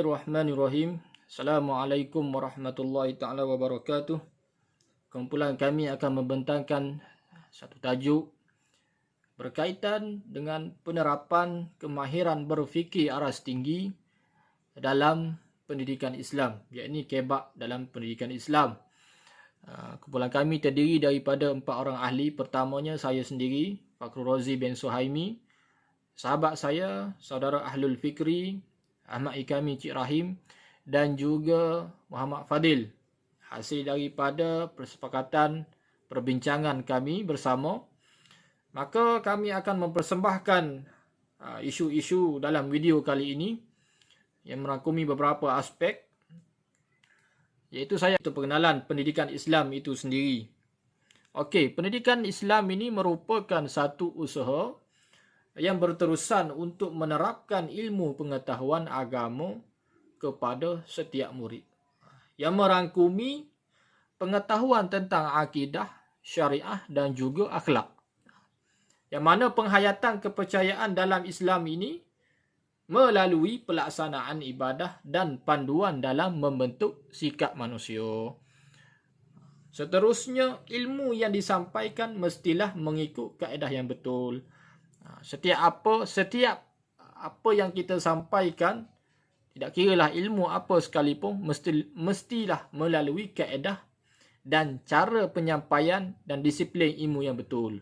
Bismillahirrahmanirrahim. Assalamualaikum warahmatullahi taala wabarakatuh. Kumpulan kami akan membentangkan satu tajuk berkaitan dengan penerapan kemahiran berfikir aras tinggi dalam pendidikan Islam, iaitu kebak dalam pendidikan Islam. Kumpulan kami terdiri daripada 4 orang ahli. Pertamanya saya sendiri, Fakhrul Razi bin Suhaimi, sahabat saya, saudara Ahlul Fikri, Ahmad Ikami Cik Rahim, dan juga Muhammad Fadil. Hasil daripada persepakatan perbincangan kami bersama, maka kami akan mempersembahkan isu-isu dalam video kali ini yang merangkumi beberapa aspek, iaitu saya untuk pengenalan pendidikan Islam itu sendiri. Okey, pendidikan Islam ini merupakan satu usaha yang berterusan untuk menerapkan ilmu pengetahuan agama kepada setiap murid, yang merangkumi pengetahuan tentang akidah, syariah dan juga akhlak. Yang mana penghayatan kepercayaan dalam Islam ini melalui pelaksanaan ibadah dan panduan dalam membentuk sikap manusia. Seterusnya, ilmu yang disampaikan mestilah mengikut kaedah yang betul. Setiap apa yang kita sampaikan, tidak kiralah ilmu apa sekalipun, mestilah melalui kaedah dan cara penyampaian dan disiplin ilmu yang betul.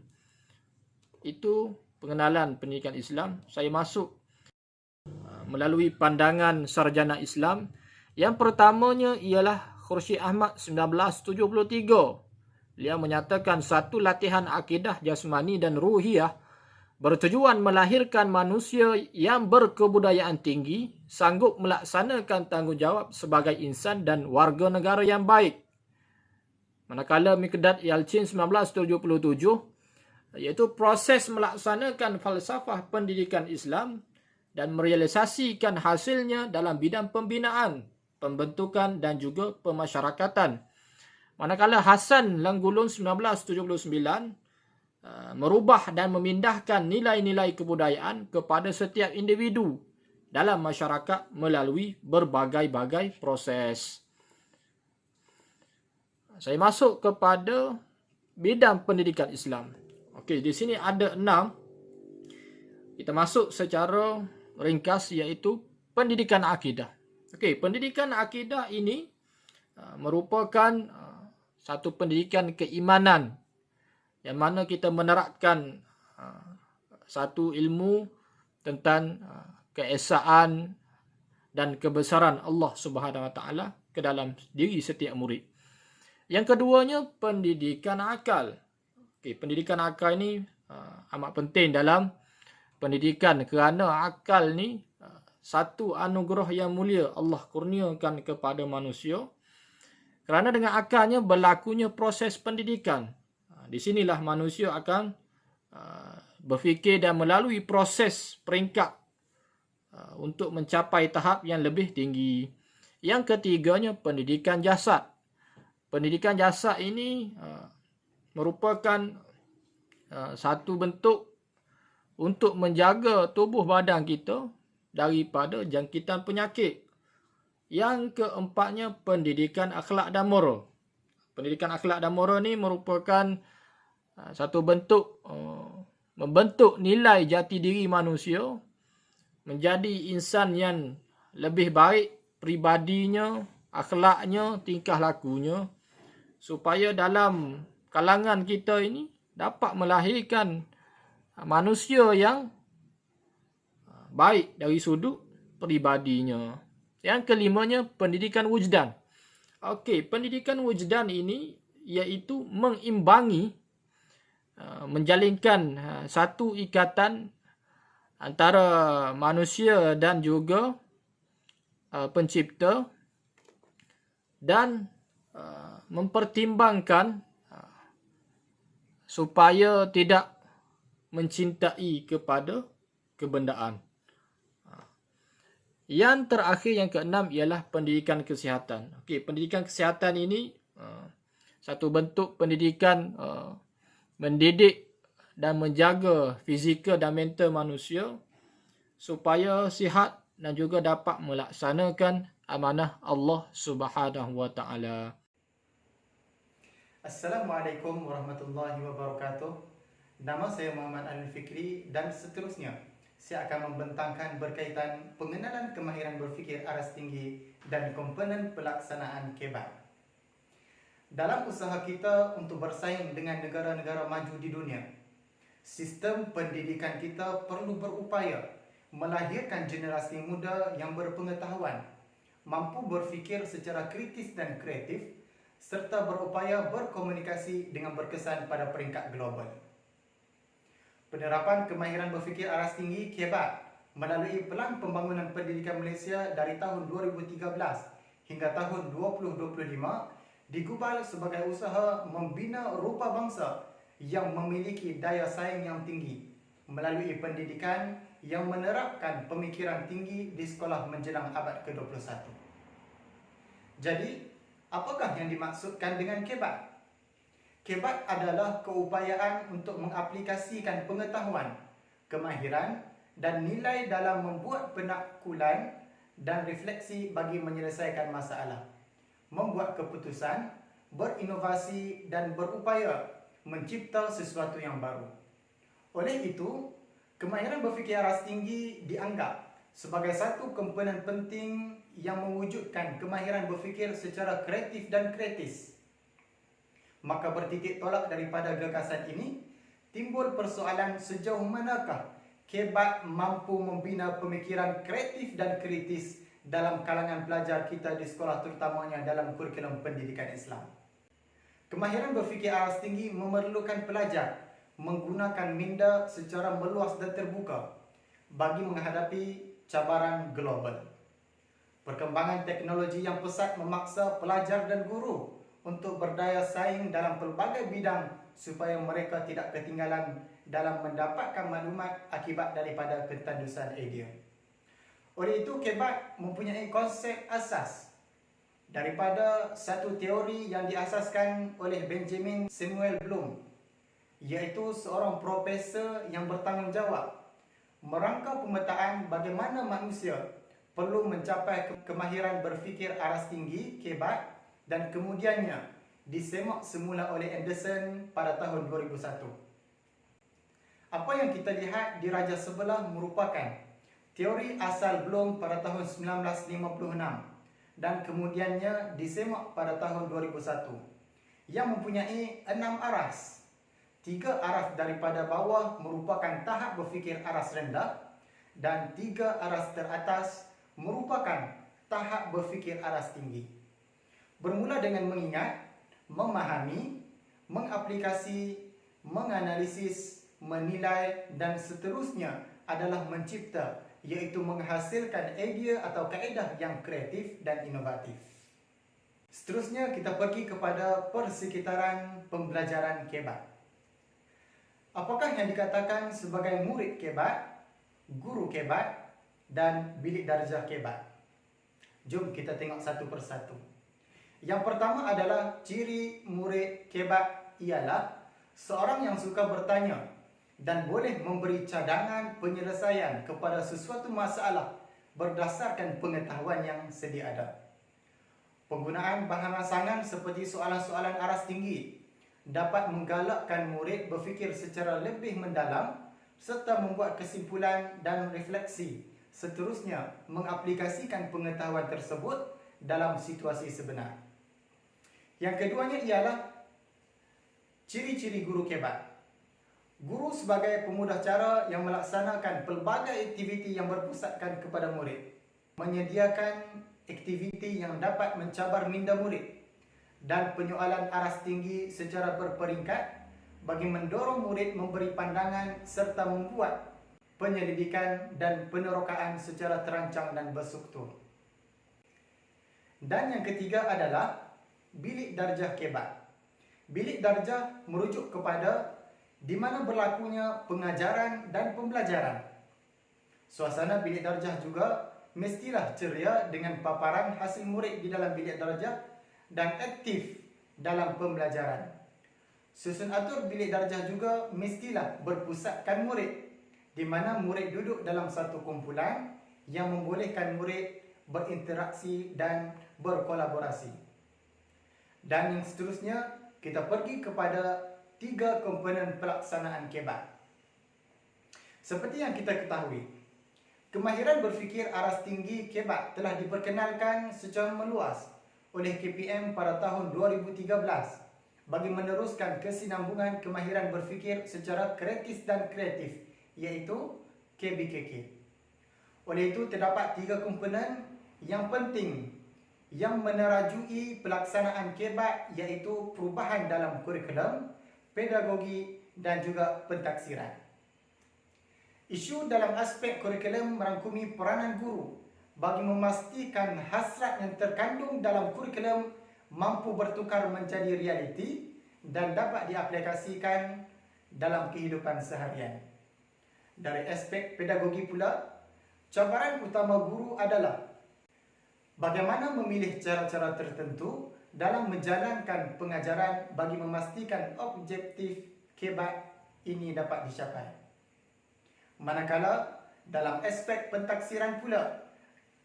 Itu pengenalan pendidikan Islam. Saya masuk melalui pandangan sarjana Islam. Yang pertamanya ialah Khursyid Ahmad 1973. Beliau menyatakan satu latihan akidah jasmani dan ruhiyah bertujuan melahirkan manusia yang berkebudayaan tinggi, sanggup melaksanakan tanggungjawab sebagai insan dan warga negara yang baik. Manakala Miqdad Yalchin 1977, iaitu proses melaksanakan falsafah pendidikan Islam dan merealisasikan hasilnya dalam bidang pembinaan, pembentukan dan juga pemasyarakatan. Manakala Hasan Langgulun 1979 merubah dan memindahkan nilai-nilai kebudayaan kepada setiap individu dalam masyarakat melalui berbagai-bagai proses. Saya masuk kepada bidang pendidikan Islam. Okey, di sini ada 6. Kita masuk secara ringkas, iaitu pendidikan akidah. Okey, pendidikan akidah ini merupakan satu pendidikan keimanan yang mana kita menerapkan satu ilmu tentang keesaan dan kebesaran Allah Subhanahu Wa Taala ke dalam diri setiap murid. Yang keduanya, pendidikan akal. Okey, pendidikan akal ini amat penting dalam pendidikan, kerana akal ni satu anugerah yang mulia Allah kurniakan kepada manusia. Kerana dengan akalnya berlakunya proses pendidikan. Di sinilah manusia akan berfikir dan melalui proses peringkat untuk mencapai tahap yang lebih tinggi. Yang ketiganya, pendidikan jasad. Pendidikan jasad ini merupakan satu bentuk untuk menjaga tubuh badan kita daripada jangkitan penyakit. Yang keempatnya, pendidikan akhlak dan moral. Pendidikan akhlak dan moral ini merupakan satu bentuk membentuk nilai jati diri manusia menjadi insan yang lebih baik pribadinya, akhlaknya, tingkah lakunya, supaya dalam kalangan kita ini dapat melahirkan manusia yang baik dari sudut pribadinya. Yang kelimanya, pendidikan wujdan. Okey, pendidikan wujdan ini iaitu mengimbangi, menjalinkan satu ikatan antara manusia dan juga pencipta, dan mempertimbangkan supaya tidak mencintai kepada kebendaan. Yang terakhir, yang keenam, ialah pendidikan kesihatan. Okey, pendidikan kesihatan ini satu bentuk pendidikan mendidik dan menjaga fizikal dan mental manusia supaya sihat dan juga dapat melaksanakan amanah Allah Subhanahu wa taala. Assalamualaikum warahmatullahi wabarakatuh. Nama saya Muhammad Alif Fikri dan seterusnya saya akan membentangkan berkaitan pengenalan kemahiran berfikir aras tinggi dan komponen pelaksanaan KEBAT. Dalam usaha kita untuk bersaing dengan negara-negara maju di dunia, sistem pendidikan kita perlu berupaya melahirkan generasi muda yang berpengetahuan, mampu berfikir secara kritis dan kreatif, serta berupaya berkomunikasi dengan berkesan pada peringkat global. Penerapan kemahiran berfikir aras tinggi KEBAT melalui Pelan Pembangunan Pendidikan Malaysia dari tahun 2013 hingga tahun 2025 digubal sebagai usaha membina rupa bangsa yang memiliki daya saing yang tinggi melalui pendidikan yang menerapkan pemikiran tinggi di sekolah menjelang abad ke-21. Jadi, apakah yang dimaksudkan dengan KEBAT? KEBAT adalah keupayaan untuk mengaplikasikan pengetahuan, kemahiran dan nilai dalam membuat penaklukan dan refleksi bagi menyelesaikan masalah, membuat keputusan, berinovasi dan berupaya mencipta sesuatu yang baru. Oleh itu, kemahiran berfikir aras tinggi dianggap sebagai satu komponen penting yang mewujudkan kemahiran berfikir secara kreatif dan kritis. Maka bertitik tolak daripada gagasan ini, timbul persoalan sejauh manakah KEBAT mampu membina pemikiran kreatif dan kritis dalam kalangan pelajar kita di sekolah, terutamanya dalam kurikulum pendidikan Islam. Kemahiran berfikir aras tinggi memerlukan pelajar menggunakan minda secara meluas dan terbuka bagi menghadapi cabaran global. Perkembangan teknologi yang pesat memaksa pelajar dan guru untuk berdaya saing dalam pelbagai bidang supaya mereka tidak ketinggalan dalam mendapatkan maklumat akibat daripada ketandusan idea. Oleh itu, KEBAT mempunyai konsep asas daripada satu teori yang diasaskan oleh Benjamin Samuel Bloom, iaitu seorang profesor yang bertanggungjawab merangka pemetaan bagaimana manusia perlu mencapai kemahiran berfikir aras tinggi KEBAT dan kemudiannya disemak semula oleh Anderson pada tahun 2001. Apa yang kita lihat di raja sebelah merupakan teori asal Bloom pada tahun 1956 dan kemudiannya disemak pada tahun 2001 yang mempunyai 6 aras. 3 aras daripada bawah merupakan tahap berfikir aras rendah dan 3 aras teratas merupakan tahap berfikir aras tinggi. Bermula dengan mengingat, memahami, mengaplikasi, menganalisis, menilai dan seterusnya adalah mencipta, iaitu menghasilkan idea atau kaedah yang kreatif dan inovatif. Seterusnya kita pergi kepada persekitaran pembelajaran KEBAT. Apakah yang dikatakan sebagai murid KEBAT, guru KEBAT dan bilik darjah KEBAT? Jom kita tengok satu persatu. Yang pertama adalah ciri murid KEBAT ialah seorang yang suka bertanya dan boleh memberi cadangan penyelesaian kepada sesuatu masalah berdasarkan pengetahuan yang sedia ada. Penggunaan bahan rasangan seperti soalan-soalan aras tinggi dapat menggalakkan murid berfikir secara lebih mendalam serta membuat kesimpulan dan refleksi, seterusnya mengaplikasikan pengetahuan tersebut dalam situasi sebenar. Yang keduanya ialah ciri-ciri guru KEBAT. Guru sebagai pemudah cara yang melaksanakan pelbagai aktiviti yang berpusatkan kepada murid, menyediakan aktiviti yang dapat mencabar minda murid dan penyoalan aras tinggi secara berperingkat bagi mendorong murid memberi pandangan serta membuat penyelidikan dan penerokaan secara terancang dan berstruktur. Dan yang ketiga adalah bilik darjah KEBAT. Bilik darjah merujuk kepada di mana berlakunya pengajaran dan pembelajaran. Suasana bilik darjah juga mestilah ceria dengan paparan hasil murid di dalam bilik darjah dan aktif dalam pembelajaran. Susun atur bilik darjah juga mestilah berpusatkan murid, di mana murid duduk dalam satu kumpulan yang membolehkan murid berinteraksi dan berkolaborasi. Dan yang seterusnya, kita pergi kepada 3 komponen pelaksanaan KEBAT. Seperti yang kita ketahui, kemahiran berfikir aras tinggi KEBAT telah diperkenalkan secara meluas oleh KPM pada tahun 2013 bagi meneruskan kesinambungan kemahiran berfikir secara kritis dan kreatif, iaitu KBKK. Oleh itu, terdapat 3 komponen yang penting yang menerajui pelaksanaan KEBAT, iaitu perubahan dalam kurikulum, pedagogi dan juga pentaksiran. Isu dalam aspek kurikulum merangkumi peranan guru bagi memastikan hasrat yang terkandung dalam kurikulum mampu bertukar menjadi realiti dan dapat diaplikasikan dalam kehidupan seharian. Dari aspek pedagogi pula, cabaran utama guru adalah bagaimana memilih cara-cara tertentu dalam menjalankan pengajaran bagi memastikan objektif KEBAT ini dapat dicapai. Manakala dalam aspek pentaksiran pula,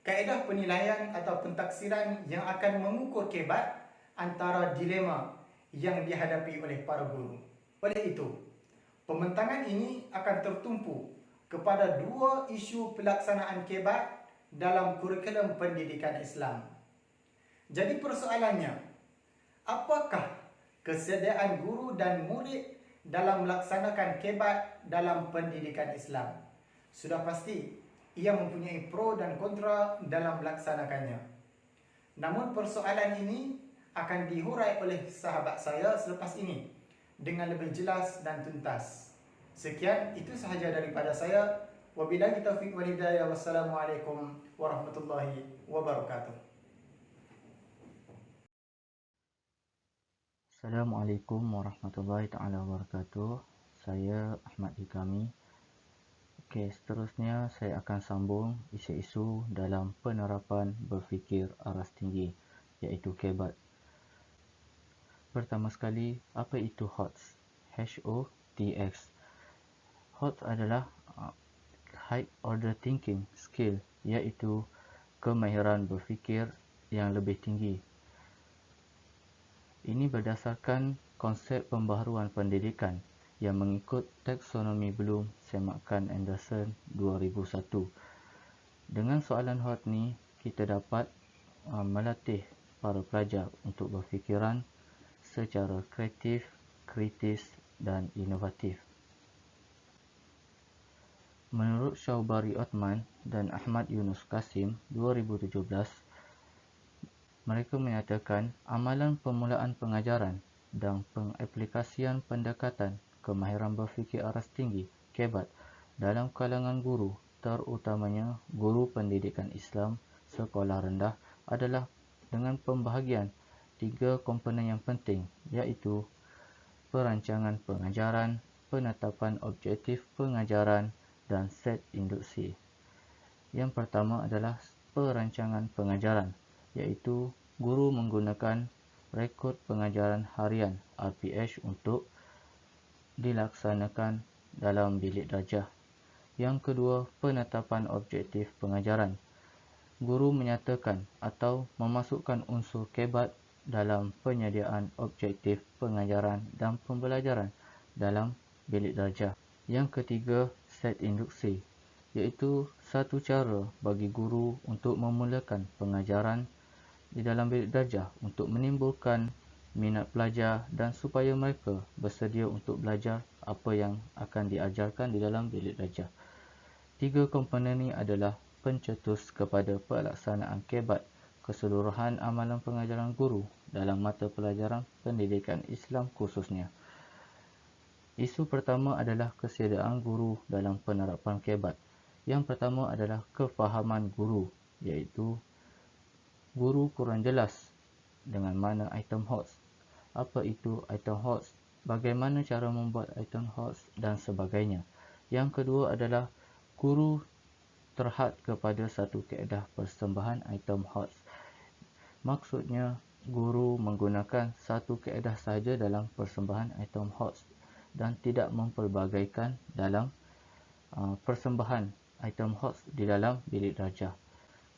kaedah penilaian atau pentaksiran yang akan mengukur KEBAT antara dilema yang dihadapi oleh para guru. Oleh itu, pembentangan ini akan tertumpu kepada 2 isu pelaksanaan KEBAT dalam kurikulum pendidikan Islam. Jadi persoalannya, apakah kesediaan guru dan murid dalam melaksanakan KEBAT dalam pendidikan Islam? Sudah pasti ia mempunyai pro dan kontra dalam melaksanakannya. Namun persoalan ini akan dihurai oleh sahabat saya selepas ini dengan lebih jelas dan tuntas. Sekian, itu sahaja daripada saya. Wabillahi taufiq wal hidayah. Wassalamualaikum warahmatullahi wabarakatuh. Assalamualaikum warahmatullahi taala wabarakatuh. Saya Ahmad Ikami. Okey, seterusnya saya akan sambung isu-isu dalam penerapan berfikir aras tinggi, iaitu KEBAT. Pertama sekali, apa itu HOTS? HOTS. HOTS adalah High Order Thinking Skill, iaitu kemahiran berfikir yang lebih tinggi. Ini berdasarkan konsep pembaharuan pendidikan yang mengikut taksonomi Bloom semakan Anderson 2001. Dengan soalan HOT ni, kita dapat melatih para pelajar untuk berfikiran secara kreatif, kritis dan inovatif. Menurut Syaubari Othman dan Ahmad Yunus Qasim 2017, mereka menyatakan amalan permulaan pengajaran dan pengaplikasian pendekatan kemahiran berfikir aras tinggi KEBAT dalam kalangan guru, terutamanya guru pendidikan Islam sekolah rendah, adalah dengan pembahagian 3 komponen yang penting, iaitu perancangan pengajaran, penetapan objektif pengajaran dan set induksi. Yang pertama adalah perancangan pengajaran, iaitu guru menggunakan rekod pengajaran harian RPH untuk dilaksanakan dalam bilik darjah. Yang kedua, penetapan objektif pengajaran. Guru menyatakan atau memasukkan unsur KEBAT dalam penyediaan objektif pengajaran dan pembelajaran dalam bilik darjah. Yang ketiga, set induksi, iaitu satu cara bagi guru untuk memulakan pengajaran di dalam bilik darjah untuk menimbulkan minat pelajar dan supaya mereka bersedia untuk belajar apa yang akan diajarkan di dalam bilik darjah. 3 komponen ini adalah pencetus kepada pelaksanaan KEBAT keseluruhan amalan pengajaran guru dalam mata pelajaran pendidikan Islam khususnya. Isu pertama adalah kesediaan guru dalam penerapan KEBAT. Yang pertama adalah kefahaman guru, iaitu guru kurang jelas dengan mana item HOTS, apa itu item HOTS, bagaimana cara membuat item HOTS dan sebagainya. Yang kedua adalah guru terhad kepada satu kaedah persembahan item HOTS. Maksudnya, guru menggunakan satu kaedah sahaja dalam persembahan item HOTS dan tidak mempelbagaikan dalam persembahan item HOTS di dalam bilik darjah.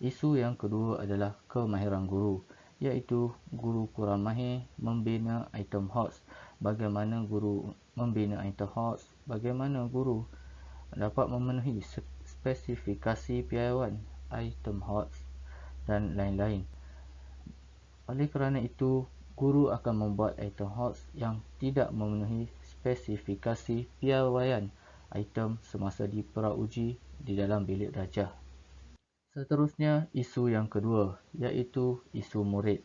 Isu yang kedua adalah kemahiran guru, iaitu guru kurang mahir membina item HOTS. Bagaimana guru membina item HOTS? Bagaimana guru dapat memenuhi spesifikasi piawaian item HOTS dan lain-lain. Oleh kerana itu, guru akan membuat item HOTS yang tidak memenuhi spesifikasi piawaian item semasa diprauji di dalam bilik darjah. Seterusnya, isu yang kedua, iaitu isu murid.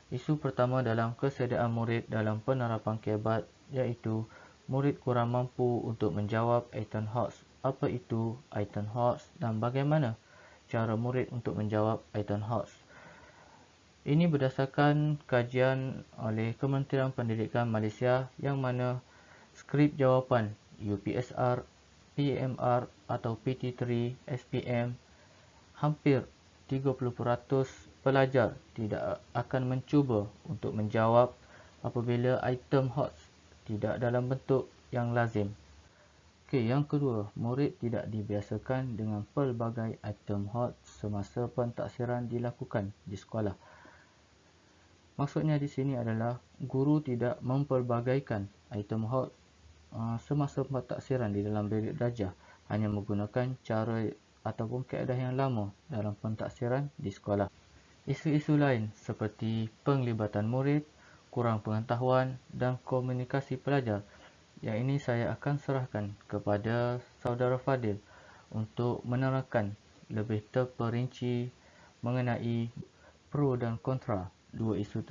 Isu pertama dalam kesediaan murid dalam penerapan KBAT iaitu murid kurang mampu untuk menjawab item HOTS. Apa itu item HOTS dan bagaimana cara murid untuk menjawab item HOTS? Ini berdasarkan kajian oleh Kementerian Pendidikan Malaysia yang mana skrip jawapan UPSR, PMR atau PT3, SPM hampir 30% pelajar tidak akan mencuba untuk menjawab apabila item HOTS tidak dalam bentuk yang lazim. Okey, yang kedua, murid tidak dibiasakan dengan pelbagai item HOTS semasa pentaksiran dilakukan di sekolah. Maksudnya di sini adalah guru tidak mempelbagaikan item HOTS semasa pentaksiran di dalam bilik darjah, hanya menggunakan cara ataupun kaedah yang lama dalam pentaksiran di sekolah. Isu-isu lain seperti penglibatan murid, kurang pengetahuan dan komunikasi pelajar, yang ini saya akan serahkan kepada saudara Fadil untuk menerangkan lebih terperinci mengenai pro dan kontra dua isu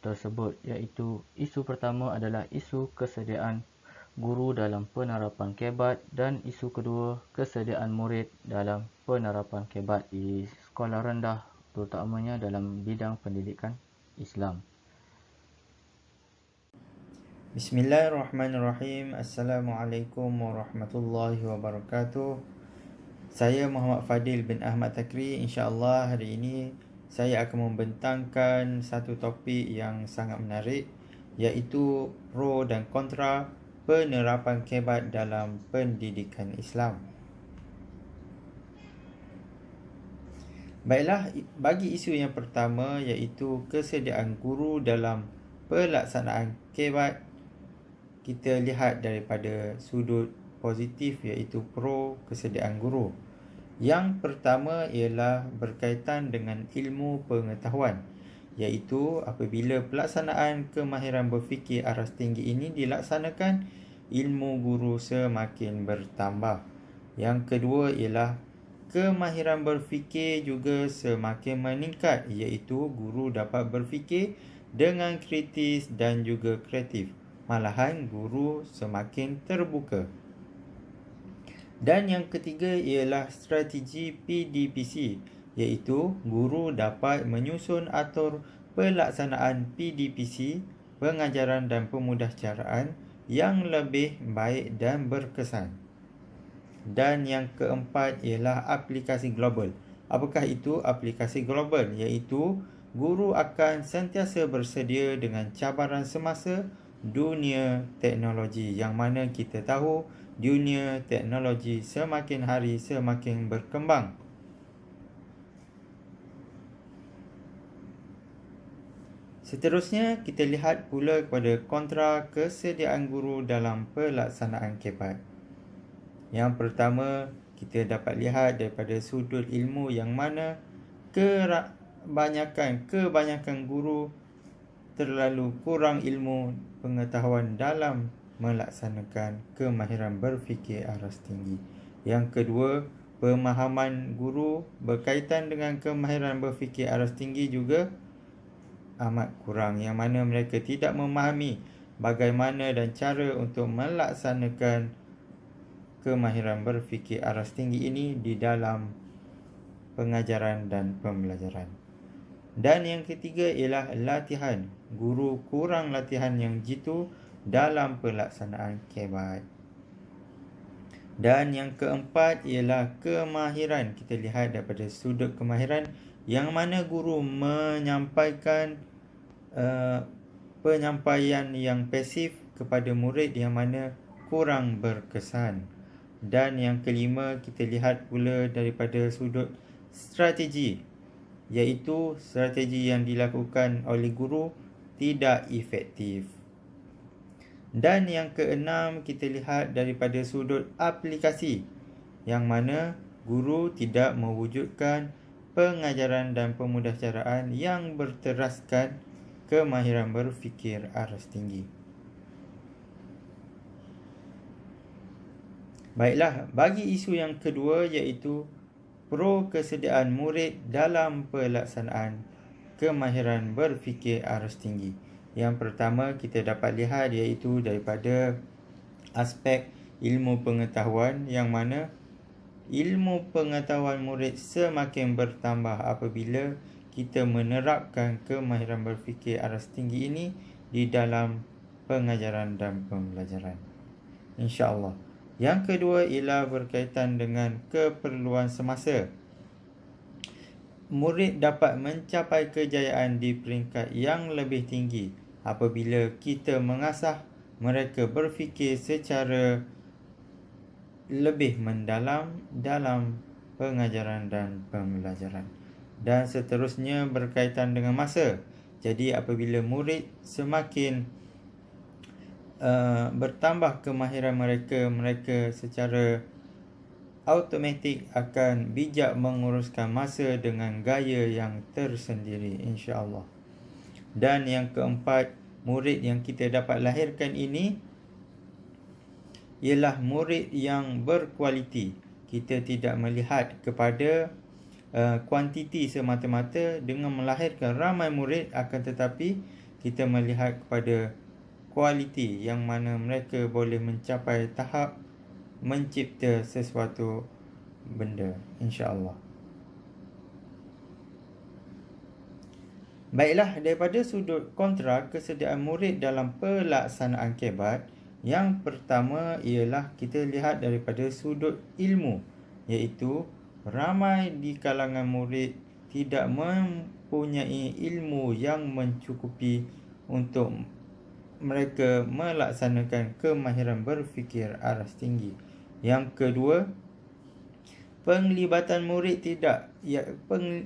tersebut, iaitu isu pertama adalah isu kesediaan guru dalam penerapan KBAT dan isu kedua kesediaan murid dalam penerapan KBAT di sekolah rendah, terutamanya dalam bidang pendidikan Islam. Bismillahirrahmanirrahim. Assalamualaikum warahmatullahi wabarakatuh. Saya Muhammad Fadil bin Ahmad Takri. InsyaAllah hari ini saya akan membentangkan satu topik yang sangat menarik, iaitu pro dan kontra penerapan KBAT dalam pendidikan Islam. Baiklah, bagi isu yang pertama iaitu kesediaan guru dalam pelaksanaan KBAT, kita lihat daripada sudut positif iaitu pro kesediaan guru. Yang pertama ialah berkaitan dengan ilmu pengetahuan, iaitu apabila pelaksanaan kemahiran berfikir aras tinggi ini dilaksanakan, ilmu guru semakin bertambah. Yang kedua ialah kemahiran berfikir juga semakin meningkat, iaitu guru dapat berfikir dengan kritis dan juga kreatif. Malahan guru semakin terbuka. Dan yang ketiga ialah strategi PDPC, iaitu guru dapat menyusun atur pelaksanaan PDPC, pengajaran dan pemudahcaraan yang lebih baik dan berkesan. Dan yang keempat ialah aplikasi global. Apakah itu aplikasi global? Iaitu guru akan sentiasa bersedia dengan cabaran semasa dunia teknologi, yang mana kita tahu dunia teknologi semakin hari semakin berkembang. Seterusnya, kita lihat pula kepada kontra kesediaan guru dalam pelaksanaan KBAT. Yang pertama, kita dapat lihat daripada sudut ilmu, yang mana kebanyakan guru terlalu kurang ilmu pengetahuan dalam melaksanakan kemahiran berfikir aras tinggi. Yang kedua, pemahaman guru berkaitan dengan kemahiran berfikir aras tinggi juga amat kurang, yang mana mereka tidak memahami bagaimana dan cara untuk melaksanakan kemahiran berfikir aras tinggi ini di dalam pengajaran dan pembelajaran. Dan yang ketiga ialah latihan. Guru kurang latihan yang jitu dalam pelaksanaan KBAT. Dan yang keempat ialah kemahiran. Kita lihat daripada sudut kemahiran, yang mana guru menyampaikan penyampaian yang pasif kepada murid, yang mana kurang berkesan. Dan yang kelima, kita lihat pula daripada sudut strategi, iaitu strategi yang dilakukan oleh guru tidak efektif. Dan yang keenam, kita lihat daripada sudut aplikasi, yang mana guru tidak mewujudkan pengajaran dan pemudahcaraan yang berteraskan kemahiran berfikir aras tinggi. Baiklah, bagi isu yang kedua, iaitu pro kesediaan murid dalam pelaksanaan kemahiran berfikir aras tinggi. Yang pertama kita dapat lihat iaitu daripada aspek ilmu pengetahuan, yang mana ilmu pengetahuan murid semakin bertambah apabila kita menerapkan kemahiran berfikir aras tinggi ini di dalam pengajaran dan pembelajaran, insya-Allah. Yang kedua ialah berkaitan dengan keperluan semasa. Murid dapat mencapai kejayaan di peringkat yang lebih tinggi apabila kita mengasah mereka berfikir secara lebih mendalam dalam pengajaran dan pembelajaran. Dan seterusnya berkaitan dengan masa. Jadi apabila murid semakin bertambah kemahiran mereka secara automatik akan bijak menguruskan masa dengan gaya yang tersendiri, insya-Allah. Dan yang keempat, murid yang kita dapat lahirkan ini ialah murid yang berkualiti. Kita tidak melihat kepada kuantiti semata-mata dengan melahirkan ramai murid, akan tetapi kita melihat kepada kualiti, yang mana mereka boleh mencapai tahap mencipta sesuatu benda, insya-Allah. Baiklah, daripada sudut kontra kesediaan murid dalam pelaksanaan kebat, yang pertama ialah kita lihat daripada sudut ilmu, iaitu ramai di kalangan murid tidak mempunyai ilmu yang mencukupi untuk mereka melaksanakan kemahiran berfikir aras tinggi. Yang kedua, penglibatan murid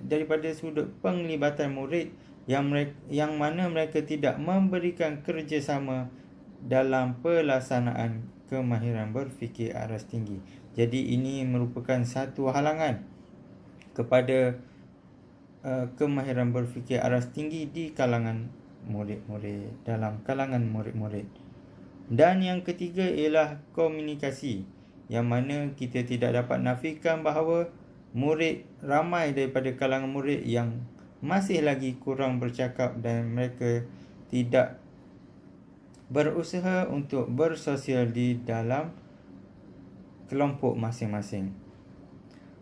daripada sudut penglibatan murid yang mana mereka tidak memberikan kerjasama dalam pelaksanaan kemahiran berfikir aras tinggi. Jadi ini merupakan satu halangan kepada kemahiran berfikir aras tinggi di kalangan murid-murid, dalam kalangan murid-murid. Dan yang ketiga ialah komunikasi, yang mana kita tidak dapat nafikan bahawa ramai daripada kalangan murid yang masih lagi kurang bercakap dan mereka tidak berusaha untuk bersosial di dalam kelompok masing-masing.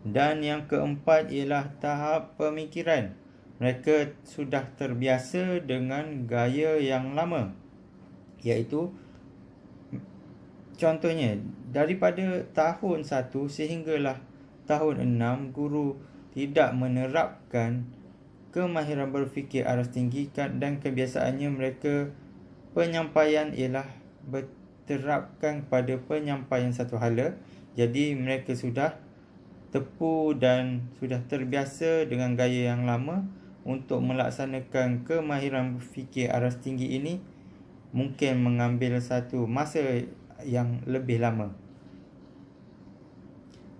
Dan yang keempat ialah tahap pemikiran. Mereka sudah terbiasa dengan gaya yang lama, iaitu contohnya daripada tahun 1 sehinggalah tahun 6 guru tidak menerapkan kemahiran berfikir aras tinggi, dan kebiasaannya mereka penyampaian ialah berterapkan pada penyampaian satu hala. Jadi mereka sudah tepu dan sudah terbiasa dengan gaya yang lama. Untuk melaksanakan kemahiran berfikir aras tinggi ini mungkin mengambil satu masa yang lebih lama.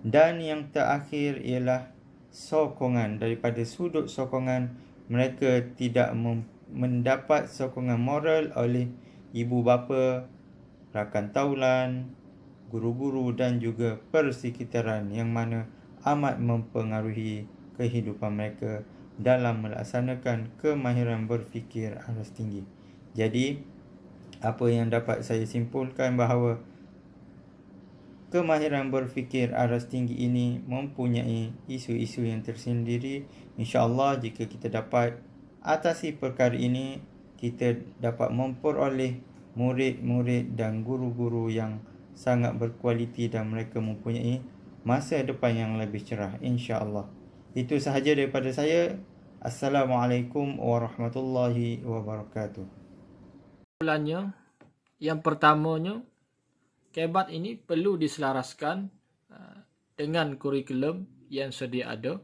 Dan yang terakhir ialah sokongan. Daripada sudut sokongan, mereka tidak mendapat sokongan moral oleh ibu bapa, rakan taulan, guru-guru dan juga persekitaran, yang mana amat mempengaruhi kehidupan mereka dalam melaksanakan kemahiran berfikir aras tinggi. Jadi apa yang dapat saya simpulkan bahawa kemahiran berfikir aras tinggi ini mempunyai isu-isu yang tersendiri. InsyaAllah jika kita dapat atasi perkara ini, kita dapat memperoleh murid-murid dan guru-guru yang sangat berkualiti dan mereka mempunyai masa depan yang lebih cerah, insya-Allah. Itu sahaja daripada saya. Assalamualaikum warahmatullahi wabarakatuh. Yang pertamanya, kebat ini perlu diselaraskan dengan kurikulum yang sedia ada.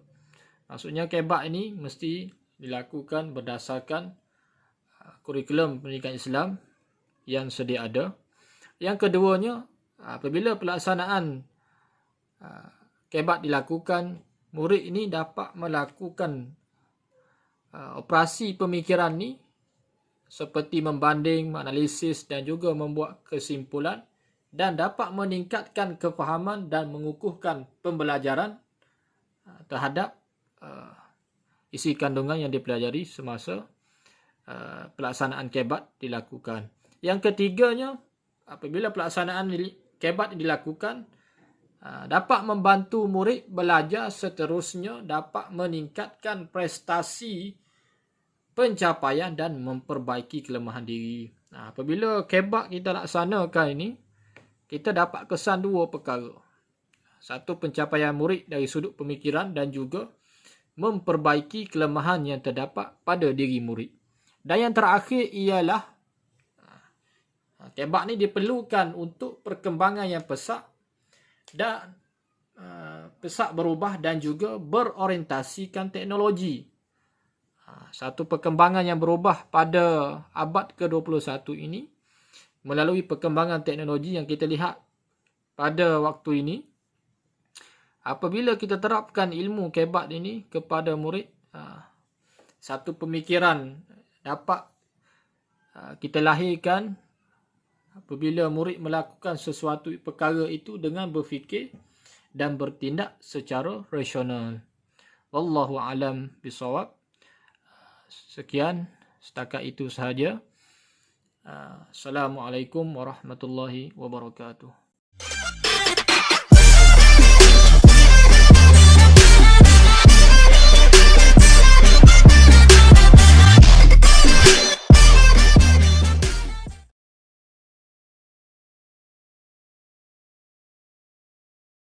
Maksudnya kebat ini mesti dilakukan berdasarkan kurikulum pendidikan Islam yang sedia ada. Yang keduanya, apabila pelaksanaan kebat dilakukan, murid ini dapat melakukan operasi pemikiran ni seperti membanding, menganalisis dan juga membuat kesimpulan dan dapat meningkatkan kefahaman dan mengukuhkan pembelajaran terhadap isi kandungan yang dipelajari semasa pelaksanaan kebat dilakukan. Yang ketiganya, apabila pelaksanaan kebat dilakukan, dapat membantu murid belajar seterusnya, dapat meningkatkan prestasi pencapaian dan memperbaiki kelemahan diri. Apabila kebat kita laksanakan ini, kita dapat kesan dua perkara. Satu, pencapaian murid dari sudut pemikiran dan juga memperbaiki kelemahan yang terdapat pada diri murid. Dan yang terakhir ialah kebat ni diperlukan untuk perkembangan yang pesat dan pesat berubah dan juga berorientasikan teknologi. Satu perkembangan yang berubah pada abad ke-21 ini melalui perkembangan teknologi yang kita lihat pada waktu ini. Apabila kita terapkan ilmu kebat ini kepada murid, satu pemikiran dapat kita lahirkan apabila murid melakukan sesuatu perkara itu dengan berfikir dan bertindak secara rasional. Wallahu alam bisawab. Sekian, setakat itu sahaja. Assalamualaikum warahmatullahi wabarakatuh.